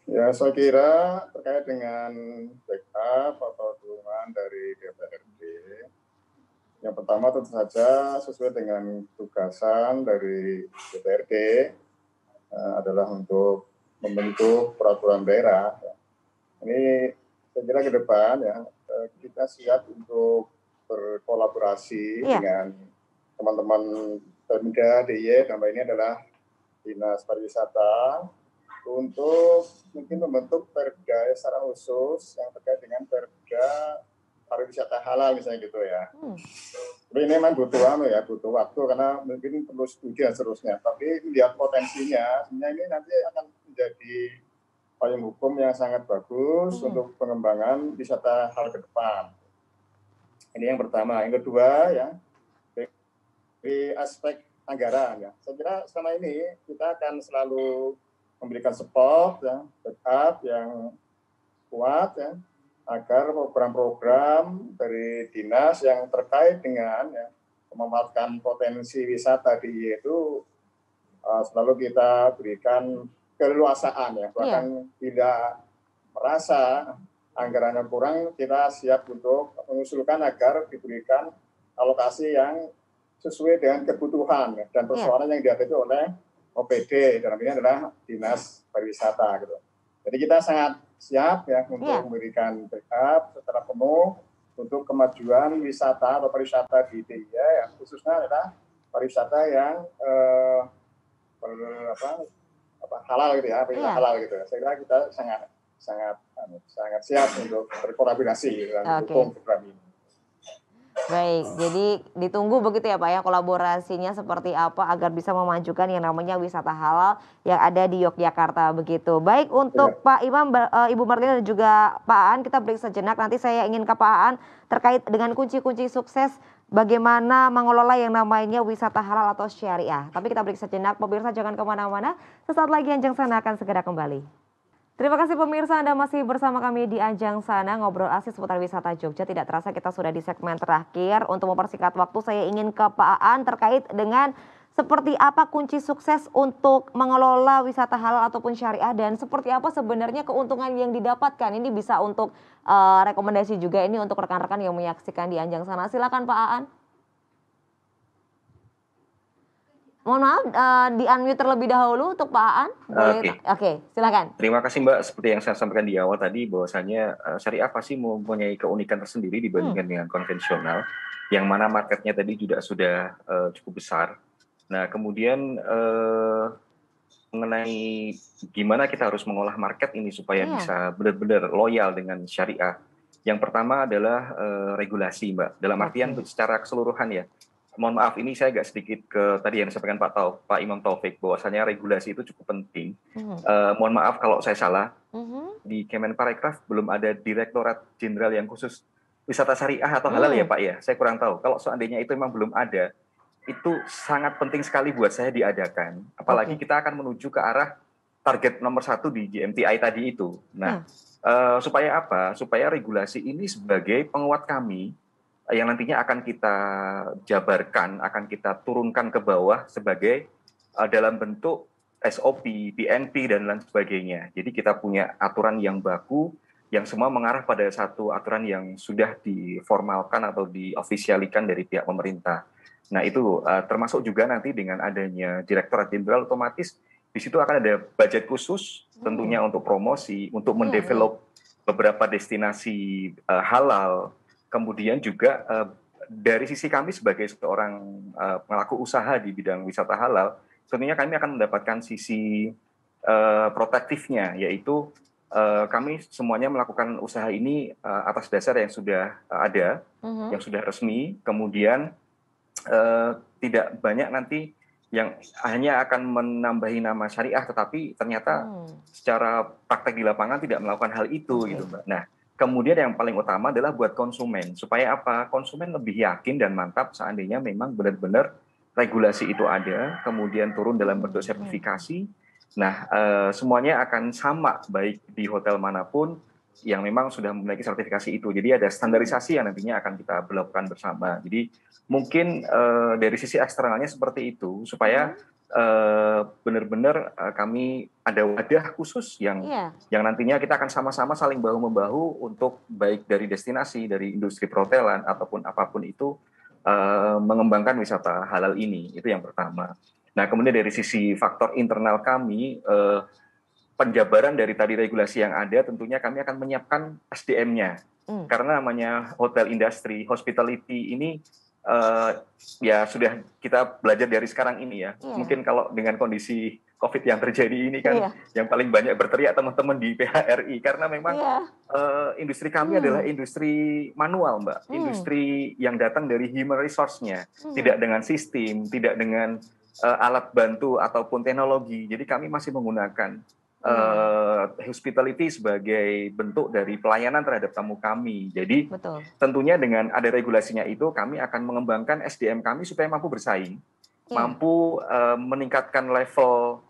Ya, saya kira terkait dengan backup atau dukungan dari DPRD, yang pertama tentu saja sesuai dengan tugasan dari DPRD adalah untuk membentuk peraturan daerah. Ini saya kira ke depan kita siap untuk berkolaborasi dengan teman-teman Pemda DIY, nama ini adalah Dinas Pariwisata, untuk mungkin membentuk perda secara khusus yang terkait dengan perda pariwisata halal misalnya gitu ya. Tapi ini memang butuh waktu karena mungkin perlu studi dan seterusnya. Tapi lihat potensinya, sebenarnya ini nanti akan menjadi payung hukum yang sangat bagus untuk pengembangan wisata halal ke depan. Ini yang pertama. Yang kedua di aspek anggaran saya kira selama ini kita akan selalu memberikan support backup yang kuat agar program-program dari dinas yang terkait dengan memanfaatkan potensi wisata di itu selalu kita berikan keleluasaan bahkan tidak merasa anggarannya kurang, kita siap untuk mengusulkan agar diberikan alokasi yang sesuai dengan kebutuhan dan persoalan yang dihadapi oleh OPD, dalam ini adalah Dinas Pariwisata gitu. Jadi kita sangat siap untuk memberikan backup secara penuh untuk kemajuan wisata atau pariwisata di DIY yang khususnya adalah pariwisata yang halal gitu ya, pariwisata halal gitu. Saya kira kita sangat siap untuk berkolaborasi dalam mendukung program ini. Baik, jadi ditunggu begitu ya Pak ya, kolaborasinya seperti apa agar bisa memajukan yang namanya wisata halal yang ada di Yogyakarta begitu. Baik, untuk Pak Imam, Ibu Marlina dan juga Pak Aan, kita break sejenak. Nanti saya ingin ke Pak Aan terkait dengan kunci-kunci sukses bagaimana mengelola yang namanya wisata halal atau syariah. Tapi kita break sejenak, pemirsa jangan kemana-mana. Sesaat lagi Anjang Sana akan segera kembali. Terima kasih pemirsa, Anda masih bersama kami di Anjang Sana, ngobrol asik seputar wisata Jogja. Tidak terasa kita sudah di segmen terakhir. Untuk mempersingkat waktu, saya ingin ke Pak Aan terkait dengan seperti apa kunci sukses untuk mengelola wisata halal ataupun syariah dan seperti apa sebenarnya keuntungan yang didapatkan. Ini bisa untuk rekomendasi juga ini untuk rekan-rekan yang menyaksikan di Anjang Sana. Silakan Pak Aan. Mohon maaf, di-unmute terlebih dahulu untuk Pak Aan. Oke, silakan. Terima kasih Mbak. Seperti yang saya sampaikan di awal tadi, bahwasanya syariah pasti mempunyai keunikan tersendiri dibandingkan dengan konvensional, yang mana marketnya tadi juga sudah cukup besar. Nah, kemudian mengenai gimana kita harus mengolah market ini supaya bisa benar-benar loyal dengan syariah. Yang pertama adalah regulasi, Mbak. Dalam artian secara keseluruhan ya. Mohon maaf, ini saya agak sedikit ke tadi yang disampaikan Pak Imam Taufik, bahwasanya regulasi itu cukup penting. Mohon maaf kalau saya salah, di Kemenparekraf belum ada Direktorat Jenderal yang khusus wisata syariah atau halal ya Pak ya? Saya kurang tahu. Kalau seandainya itu memang belum ada, itu sangat penting sekali buat saya diadakan. Apalagi kita akan menuju ke arah target nomor 1 di GMTI tadi itu. Nah, supaya apa? Supaya regulasi ini sebagai penguat kami, yang nantinya akan kita jabarkan, akan kita turunkan ke bawah sebagai dalam bentuk SOP, PNP, dan lain sebagainya. Jadi kita punya aturan yang baku, yang semua mengarah pada satu aturan yang sudah diformalkan atau diofisialikan dari pihak pemerintah. Nah itu termasuk juga nanti dengan adanya Direktorat Jenderal, otomatis di situ akan ada budget khusus tentunya untuk promosi, untuk mendevelop beberapa destinasi halal. Kemudian juga dari sisi kami sebagai seorang pelaku usaha di bidang wisata halal, tentunya kami akan mendapatkan sisi protektifnya, yaitu kami semuanya melakukan usaha ini atas dasar yang sudah ada, yang sudah resmi, kemudian tidak banyak nanti yang hanya akan menambahi nama syariah, tetapi ternyata secara praktek di lapangan tidak melakukan hal itu, gitu Mbak. Nah, kemudian yang paling utama adalah buat konsumen. Supaya apa? Konsumen lebih yakin dan mantap seandainya memang benar-benar regulasi itu ada, kemudian turun dalam bentuk sertifikasi. Nah, semuanya akan sama, baik di hotel manapun yang memang sudah memiliki sertifikasi itu. Jadi ada standarisasi yang nantinya akan kita berlakukan bersama. Jadi mungkin dari sisi eksternalnya seperti itu, supaya benar-benar kami ada wadah khusus yang nantinya kita akan sama-sama saling bahu-membahu untuk baik dari destinasi, dari industri perhotelan ataupun apapun itu mengembangkan wisata halal ini. Itu yang pertama. Nah, kemudian dari sisi faktor internal kami, penjabaran dari tadi regulasi yang ada, tentunya kami akan menyiapkan SDM-nya. Karena namanya hotel industry, hospitality ini ya sudah kita belajar dari sekarang ini ya. Mungkin kalau dengan kondisi COVID yang terjadi ini kan yang paling banyak berteriak teman-teman di PHRI, karena memang industri kami adalah industri manual, Mbak. Industri yang datang dari human resource-nya, tidak dengan sistem, tidak dengan alat bantu ataupun teknologi. Jadi kami masih menggunakan hospitality sebagai bentuk dari pelayanan terhadap tamu kami. Jadi tentunya dengan ada regulasinya itu, kami akan mengembangkan SDM kami supaya mampu bersaing, mampu meningkatkan level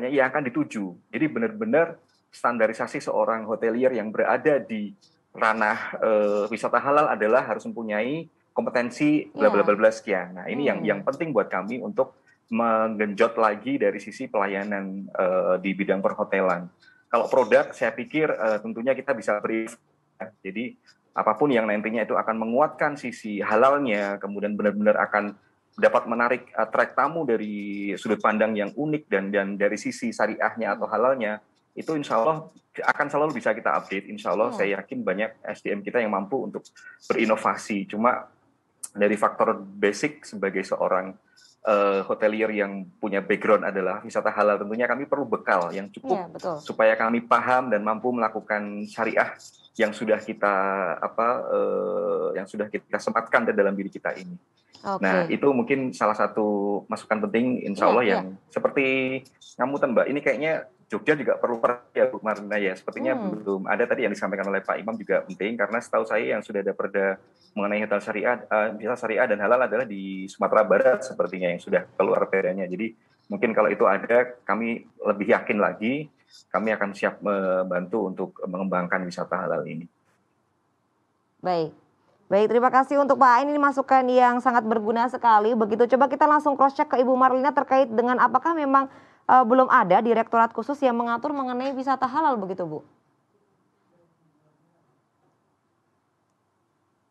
yang akan dituju. Jadi benar-benar standarisasi seorang hotelier yang berada di ranah wisata halal adalah harus mempunyai kompetensi bla bla bla sekian. Nah ini yang penting buat kami untuk menggenjot lagi dari sisi pelayanan di bidang perhotelan. Kalau produk, saya pikir tentunya kita bisa beri. Jadi apapun yang nantinya itu akan menguatkan sisi halalnya, kemudian benar-benar akan dapat menarik track tamu dari sudut pandang yang unik dan dari sisi syariahnya atau halalnya, itu insya Allah akan selalu bisa kita update. Insya Allah saya yakin banyak SDM kita yang mampu untuk berinovasi. Cuma dari faktor basic sebagai seorang hotelier yang punya background adalah wisata halal, tentunya kami perlu bekal yang cukup supaya kami paham dan mampu melakukan syariah yang sudah kita sematkan ke dalam diri kita ini. Nah, itu mungkin salah satu masukan penting insya Allah yang seperti ngamutan Mbak. Ini kayaknya Jogja juga perlu ya Bu Marlina ya. Sepertinya belum ada tadi yang disampaikan oleh Pak Imam juga penting, karena setahu saya yang sudah ada perda mengenai hotel syariah, bisa syariah dan halal adalah di Sumatera Barat sepertinya yang sudah keluar perdanya. Jadi mungkin kalau itu ada, kami lebih yakin lagi, kami akan siap membantu untuk mengembangkan wisata halal ini. Baik, terima kasih untuk Pak. Ini masukan yang sangat berguna sekali. Begitu, coba kita langsung cross check ke Ibu Marlina terkait dengan apakah memang belum ada direktorat khusus yang mengatur mengenai wisata halal begitu Bu?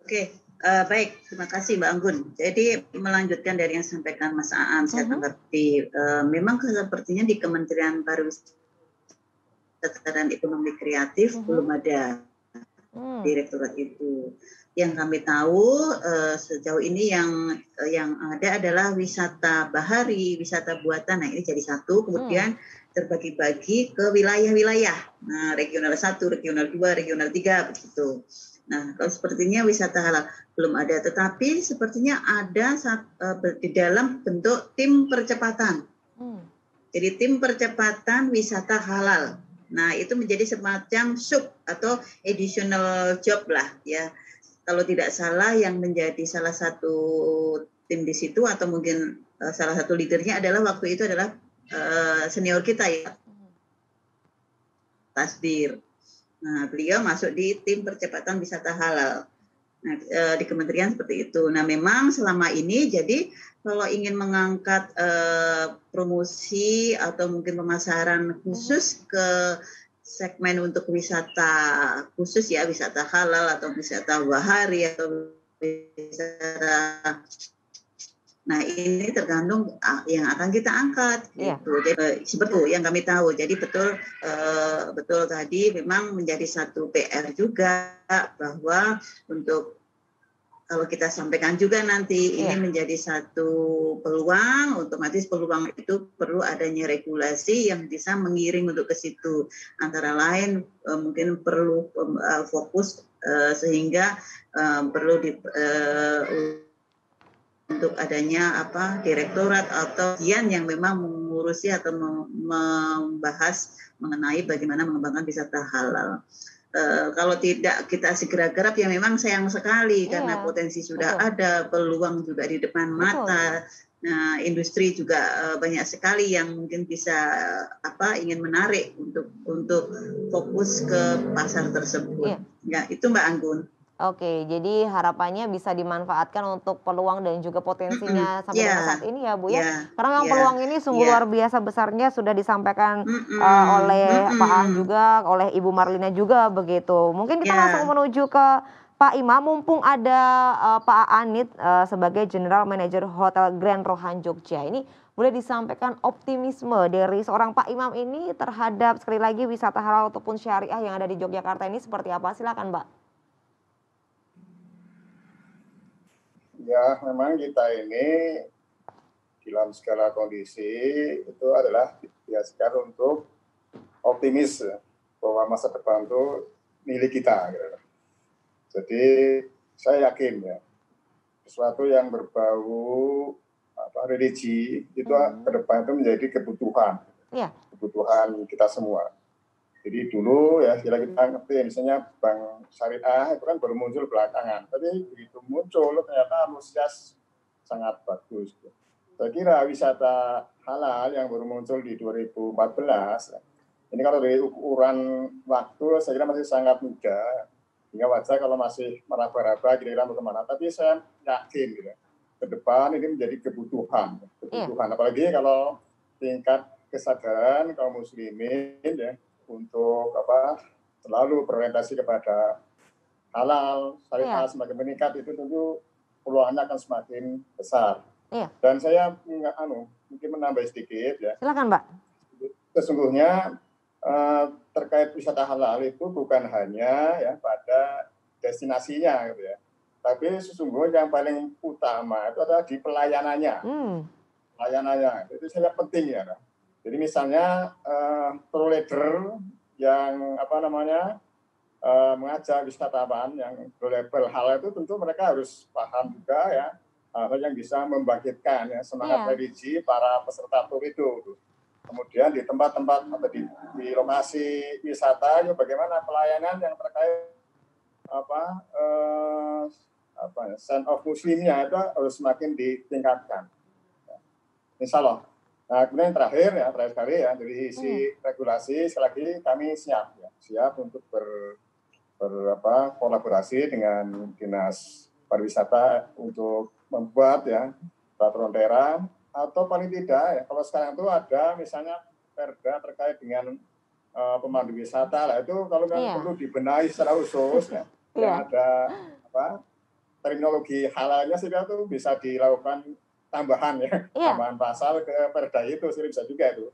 Oke, baik, terima kasih Mbak Anggun. Jadi melanjutkan dari yang disampaikan Mas Aan, saya tanggapi memang sepertinya di Kementerian Pariwisata dan Ekonomi Kreatif belum ada direktorat itu. Yang kami tahu sejauh ini yang ada adalah wisata bahari, wisata buatan. Nah, ini jadi satu, kemudian terbagi-bagi ke wilayah-wilayah. Nah, regional 1, regional 2, regional 3 begitu. Nah, kalau sepertinya wisata halal belum ada, tetapi sepertinya ada di dalam bentuk tim percepatan. Jadi tim percepatan wisata halal. Nah, itu menjadi semacam sub atau additional job lah ya. Kalau tidak salah yang menjadi salah satu tim di situ atau mungkin salah satu leadernya adalah waktu itu adalah senior kita ya, Tasdir. Nah, beliau masuk di tim percepatan wisata halal. Nah, di kementerian seperti itu. Nah, memang selama ini jadi kalau ingin mengangkat promosi atau mungkin pemasaran khusus ke segmen untuk wisata khusus ya, wisata halal atau wisata bahari atau wisata, nah ini tergantung yang akan kita angkat gitu. Jadi seperti yang kami tahu. Jadi betul tadi memang menjadi satu PR juga bahwa untuk kalau kita sampaikan juga nanti ini menjadi satu peluang, otomatis peluang itu perlu adanya regulasi yang bisa mengiring untuk ke situ. Antara lain mungkin perlu fokus sehingga perlu untuk adanya direktorat atau bagian yang memang mengurusi atau membahas mengenai bagaimana mengembangkan wisata halal. Kalau tidak kita segera garap ya memang sayang sekali karena potensi sudah ada, peluang juga di depan mata. Nah, industri juga banyak sekali yang mungkin bisa ingin menarik untuk fokus ke pasar tersebut. Ya, itu Mbak Anggun. Oke, jadi harapannya bisa dimanfaatkan untuk peluang dan juga potensinya sampai dengan saat ini ya Bu ya. Karena memang peluang ini sungguh luar biasa besarnya, sudah disampaikan oleh Pak Aan juga, oleh Ibu Marlina juga begitu. Mungkin kita langsung menuju ke Pak Imam, mumpung ada Pak Aanit sebagai General Manager Hotel Grand Rohan Jogja. Ini boleh disampaikan optimisme dari seorang Pak Imam ini terhadap sekali lagi wisata halal ataupun syariah yang ada di Yogyakarta ini seperti apa? Silakan Mbak. Ya, memang kita ini dalam segala kondisi itu adalah dibiasakan untuk optimis bahwa masa depan itu milik kita. Gitu. Jadi saya yakin ya, sesuatu yang berbau religi itu ke depan itu menjadi kebutuhan, kebutuhan kita semua. Jadi dulu ya kita ngerti misalnya bank syariah itu kan baru muncul belakangan, tapi begitu muncul ternyata antusias sangat bagus. Saya kira wisata halal yang baru muncul di 2014 ini kalau dari ukuran waktu saya kira masih sangat muda, hingga wajar kalau masih meraba-raba kira-kira mau kemana. Tapi saya yakin gitu, ke depan ini menjadi kebutuhan, apalagi kalau tingkat kesadaran kaum muslimin ya untuk selalu berorientasi kepada halal, syariah semakin meningkat, itu tentu peluangnya akan semakin besar. Dan saya mungkin menambah sedikit ya. Silakan Mbak. Sesungguhnya terkait wisata halal itu bukan hanya ya pada destinasinya gitu ya, tapi sesungguhnya yang paling utama itu adalah di pelayanannya. Pelayanannya itu sangat penting ya. Jadi misalnya tour leader yang mengajak wisatawan yang berlabel halal itu tentu mereka harus paham juga ya hal yang bisa membangkitkan ya semangat religi para peserta tur itu. Kemudian di tempat-tempat atau di lokasi wisata itu bagaimana pelayanan yang terkait sense of muslimnya itu harus semakin ditingkatkan. Insya Allah. Nah, kemudian terakhir sekali ya dari sisi regulasi sekali lagi kami siap untuk kolaborasi dengan Dinas Pariwisata untuk membuat ya peraturan daerah atau paling tidak ya kalau sekarang itu ada misalnya perda terkait dengan pemandu wisata lah itu kalau perlu dibenahi secara khusus ya yang ada terminologi halalnya sih itu bisa dilakukan tambahan tambahan pasal ke perda itu sih bisa juga itu.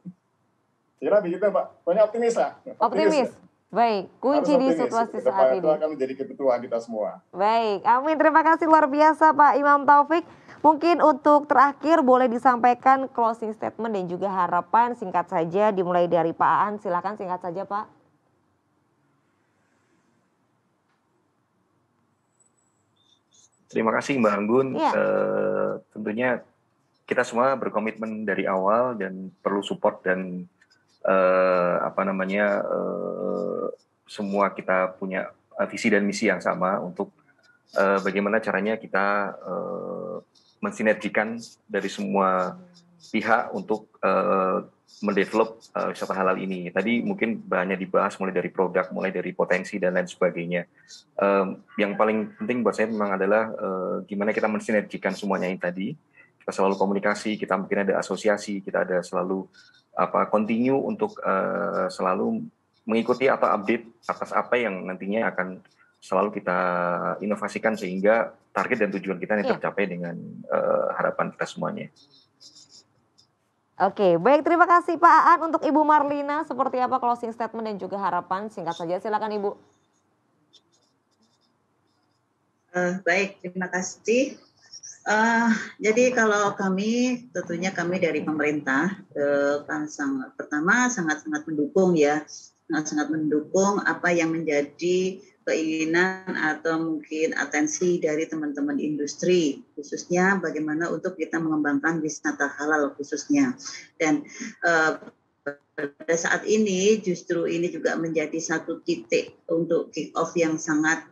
Kira begitu Pak, pokoknya optimis lah. Optimis. Baik, kunci di situasi saat ini. Itu akan menjadi kebutuhan kita semua. Baik, amin. Terima kasih luar biasa Pak Imam Taufik. Mungkin untuk terakhir boleh disampaikan closing statement dan juga harapan singkat saja dimulai dari Pak Aan. Silakan singkat saja Pak. Terima kasih Mbak Anggun. Tentunya kita semua berkomitmen dari awal dan perlu support dan semua kita punya visi dan misi yang sama untuk bagaimana caranya kita mensinergikan dari semua pihak untuk mendevelop wisata halal ini. Tadi mungkin banyak dibahas mulai dari produk, mulai dari potensi dan lain sebagainya. Yang paling penting buat saya memang adalah gimana kita mensinergikan semuanya ini tadi. Kita selalu komunikasi, kita mungkin ada asosiasi, kita ada selalu continue untuk selalu mengikuti atau update atas apa yang nantinya akan selalu kita inovasikan sehingga target dan tujuan kita ini tercapai dengan harapan kita semuanya. Oke, baik, terima kasih Pak Aan. Untuk Ibu Marlina, seperti apa closing statement dan juga harapan? Singkat saja, silakan Ibu. Baik, terima kasih. Jadi kalau kami, tentunya kami dari pemerintah, pertama sangat-sangat mendukung ya, sangat mendukung apa yang menjadi keinginan atau mungkin atensi dari teman-teman industri, khususnya bagaimana untuk kita mengembangkan wisata halal khususnya. Dan pada saat ini justru ini juga menjadi satu titik untuk kick off yang sangat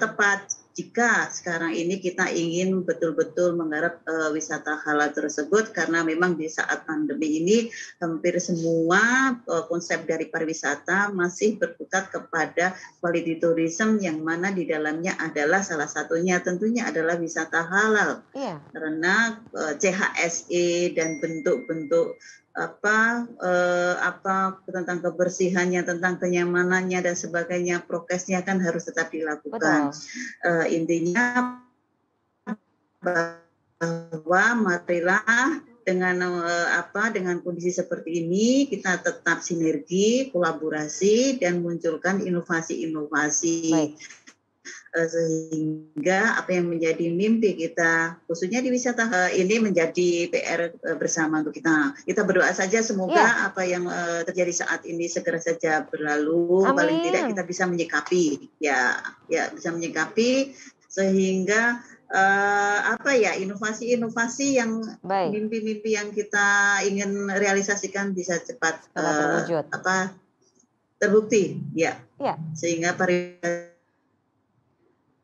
tepat jika sekarang ini kita ingin betul-betul menggarap wisata halal tersebut, karena memang di saat pandemi ini hampir semua konsep dari pariwisata masih berkutat kepada quality tourism, yang mana di dalamnya adalah salah satunya tentunya adalah wisata halal. Karena CHSE dan bentuk-bentuk tentang kebersihannya, tentang kenyamanannya dan sebagainya, prokesnya kan harus tetap dilakukan. Intinya bahwa marilah dengan kondisi seperti ini kita tetap sinergi, kolaborasi dan munculkan inovasi-inovasi. Sehingga apa yang menjadi mimpi kita khususnya di wisata ini menjadi PR bersama untuk kita. Kita berdoa saja semoga apa yang terjadi saat ini segera saja berlalu. Amin. Paling tidak kita bisa menyikapi bisa menyikapi sehingga inovasi-inovasi yang mimpi-mimpi yang kita ingin realisasikan bisa cepat terbukti sehingga pariwisata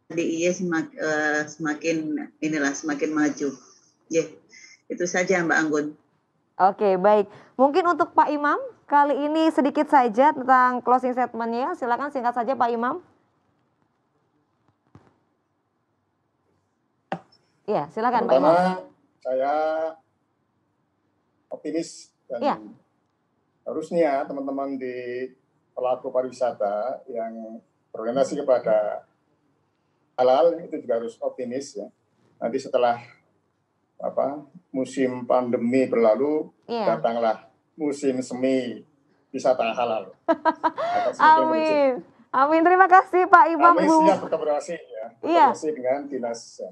DIY semakin maju. Itu saja Mbak Anggun. Oke, baik. Mungkin untuk Pak Imam kali ini sedikit saja tentang closing statement-nya. Silakan singkat saja Pak Imam. Iya, silakan Pak Imam. Pertama, saya optimis dan harusnya teman-teman di pelaku pariwisata yang berorientasi kepada halal itu juga harus optimis ya. Nanti setelah musim pandemi berlalu, datanglah musim semi wisata halal. Amin. Amin. Terima kasih Pak Imam. Kami Ibu. siap berkolaborasi ya. Iya. Berkolaborasi dengan dinas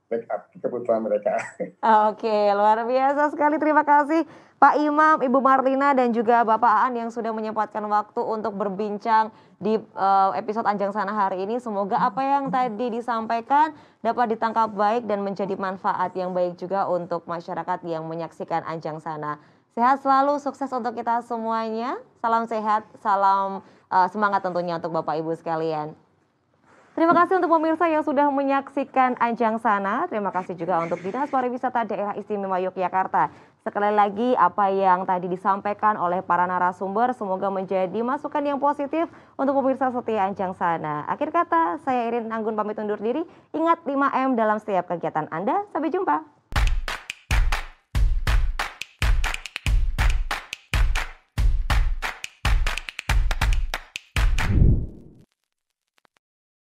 backup kebutuhan mereka. Oke, luar biasa sekali. Terima kasih Pak Imam, Ibu Marlina, dan juga Bapak Aan yang sudah menyempatkan waktu untuk berbincang di episode Anjang Sana hari ini. Semoga apa yang tadi disampaikan dapat ditangkap baik dan menjadi manfaat yang baik juga untuk masyarakat yang menyaksikan Anjang Sana. Sehat selalu, sukses untuk kita semuanya. Salam sehat, salam semangat tentunya untuk Bapak Ibu sekalian. Terima kasih untuk pemirsa yang sudah menyaksikan Anjang Sana. Terima kasih juga untuk Dinas Pariwisata Daerah Istimewa Yogyakarta. Sekali lagi apa yang tadi disampaikan oleh para narasumber semoga menjadi masukan yang positif untuk pemirsa setia Anjang Sana. Akhir kata, saya Irin Anggun pamit undur diri. Ingat 5M dalam setiap kegiatan Anda. Sampai jumpa.